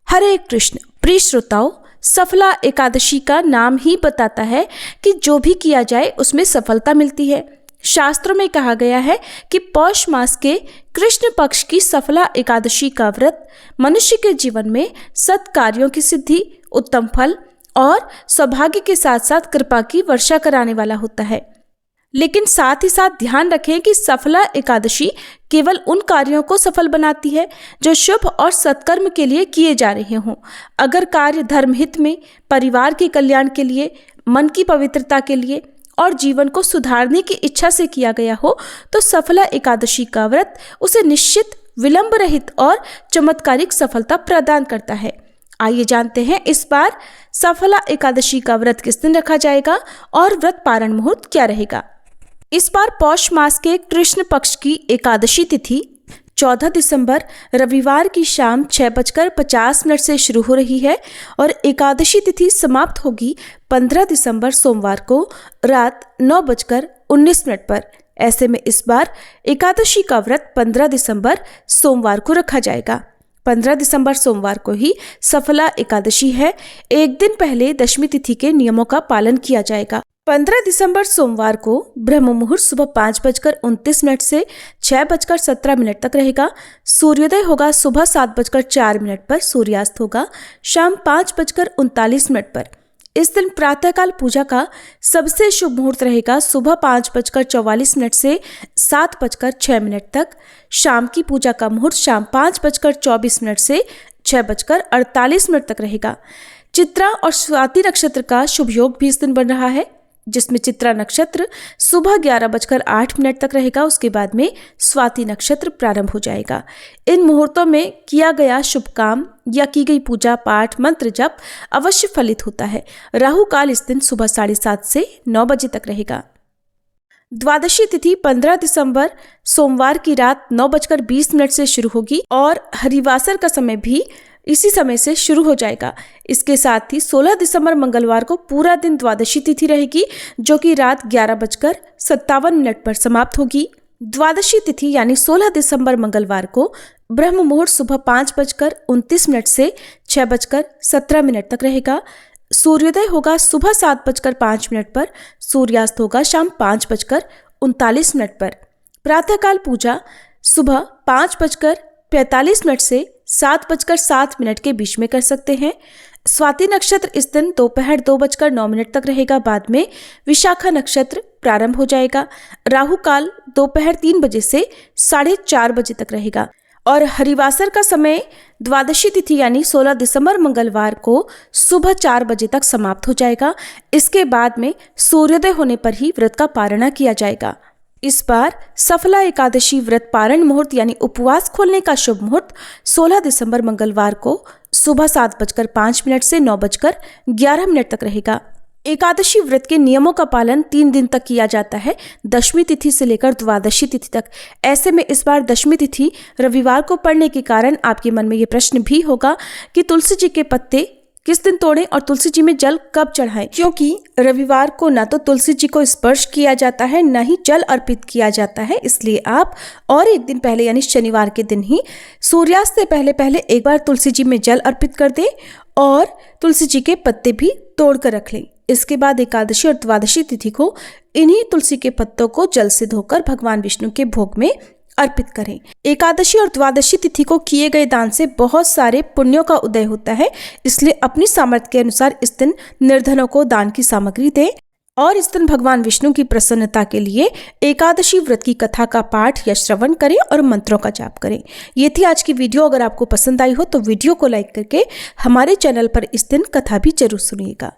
हरे कृष्ण। प्रिय श्रोताओं, सफला एकादशी का नाम ही बताता है कि जो भी किया जाए उसमें सफलता मिलती है। शास्त्रों में कहा गया है कि पौष मास के कृष्ण पक्ष की सफला एकादशी का व्रत मनुष्य के जीवन में सत्कार्यों की सिद्धि, उत्तम फल और सौभाग्य के साथ साथ कृपा की वर्षा कराने वाला होता है। लेकिन साथ ही साथ ध्यान रखें कि सफला एकादशी केवल उन कार्यों को सफल बनाती है जो शुभ और सत्कर्म के लिए किए जा रहे हों। अगर कार्य धर्महित में, परिवार के कल्याण के लिए, मन की पवित्रता के लिए और जीवन को सुधारने की इच्छा से किया गया हो तो सफला एकादशी का व्रत उसे निश्चित, विलंब रहित और चमत्कारिक सफलता प्रदान करता है। आइए जानते हैं इस बार सफला एकादशी का व्रत किस दिन रखा जाएगा और व्रत पारण मुहूर्त क्या रहेगा। इस बार पौष मास के कृष्ण पक्ष की एकादशी तिथि 14 दिसंबर रविवार की शाम 6:50 से शुरू हो रही है और एकादशी तिथि समाप्त होगी 15 दिसंबर सोमवार को रात 9:19 पर। ऐसे में इस बार एकादशी का व्रत 15 दिसंबर सोमवार को रखा जाएगा। 15 दिसंबर सोमवार को ही सफला एकादशी है। एक दिन पहले दशमी तिथि के नियमों का पालन किया जाएगा। 15 दिसंबर सोमवार को ब्रह्म मुहूर्त सुबह 5:29 से 6:17 तक रहेगा। सूर्योदय होगा सुबह 7:04 पर, सूर्यास्त होगा शाम 5:39 पर। इस दिन प्रातःकाल पूजा का सबसे शुभ मुहूर्त रहेगा सुबह 5:44 से 7:06 तक। शाम की पूजा का मुहूर्त शाम 5:24 से 6:48 तक रहेगा। चित्रा और स्वाति नक्षत्र का शुभ योग भी इस दिन बन रहा है, जिसमें चित्रा नक्षत्र सुबह 11:08 तक रहेगा। उसके बाद में स्वाति नक्षत्र प्रारंभ हो जाएगा। इन मुहूर्तों में किया गया शुभ काम या की गई पूजा पाठ मंत्र जप अवश्य फलित होता है। राहु काल इस दिन सुबह 7:30 से 9 बजे तक रहेगा। द्वादशी तिथि 15 दिसंबर सोमवार की रात 9:20 से शुरू होगी और हरिवासर का समय भी इसी समय से शुरू हो जाएगा। इसके साथ ही 16 दिसंबर मंगलवार को पूरा दिन द्वादशी तिथि रहेगी, जो कि रात 11:57 पर समाप्त होगी। द्वादशी तिथि यानी 16 दिसंबर मंगलवार को ब्रह्म मुहूर्त सुबह 5:29 से 6:17 तक रहेगा। सूर्योदय होगा सुबह 7:05 पर, सूर्यास्त होगा शाम 5:39 पर। प्रातःकाल पूजा सुबह 5:45 से 7:07 के बीच में कर सकते हैं। स्वाति नक्षत्र इस दिन दोपहर 2:09 तक रहेगा। बाद में विशाखा नक्षत्र प्रारंभ हो जाएगा। राहु काल दोपहर 3 बजे से 4:30 बजे तक रहेगा और हरिवासर का समय द्वादशी तिथि यानी 16 दिसंबर मंगलवार को सुबह 4 बजे तक समाप्त हो जाएगा। इसके बाद में सूर्योदय होने पर ही व्रत का पारणा किया जाएगा। इस बार सफला एकादशी व्रत पारण मुहूर्त यानी उपवास खोलने का शुभ मुहूर्त 16 दिसंबर मंगलवार को सुबह 7:05 से 9:11 तक रहेगा। एकादशी व्रत के नियमों का पालन 3 दिन तक किया जाता है, दशमी तिथि से लेकर द्वादशी तिथि तक। ऐसे में इस बार दशमी तिथि रविवार को पड़ने के कारण आपके मन में ये प्रश्न भी होगा कि तुलसी जी के पत्ते किस दिन तोड़ें और तुलसी जी में जल कब चढ़ाएं, क्योंकि रविवार को ना तो तुलसी जी को स्पर्श किया जाता है न ही जल अर्पित किया जाता है। इसलिए आप और एक दिन पहले यानी शनिवार के दिन ही सूर्यास्त से पहले एक बार तुलसी जी में जल अर्पित कर दें और तुलसी जी के पत्ते भी तोड़ कर रख लें। इसके बाद एकादशी और द्वादशी तिथि को इन्हीं तुलसी के पत्तों को जल से धोकर भगवान विष्णु के भोग में अर्पित करें। एकादशी और द्वादशी तिथि को किए गए दान से बहुत सारे पुण्यों का उदय होता है, इसलिए अपनी सामर्थ्य के अनुसार इस दिन निर्धनों को दान की सामग्री दें और इस दिन भगवान विष्णु की प्रसन्नता के लिए एकादशी व्रत की कथा का पाठ या श्रवण करें और मंत्रों का जाप करें। ये थी आज की वीडियो। अगर आपको पसंद आई हो तो वीडियो को लाइक करके हमारे चैनल पर इस दिन कथा भी जरूर सुनिएगा।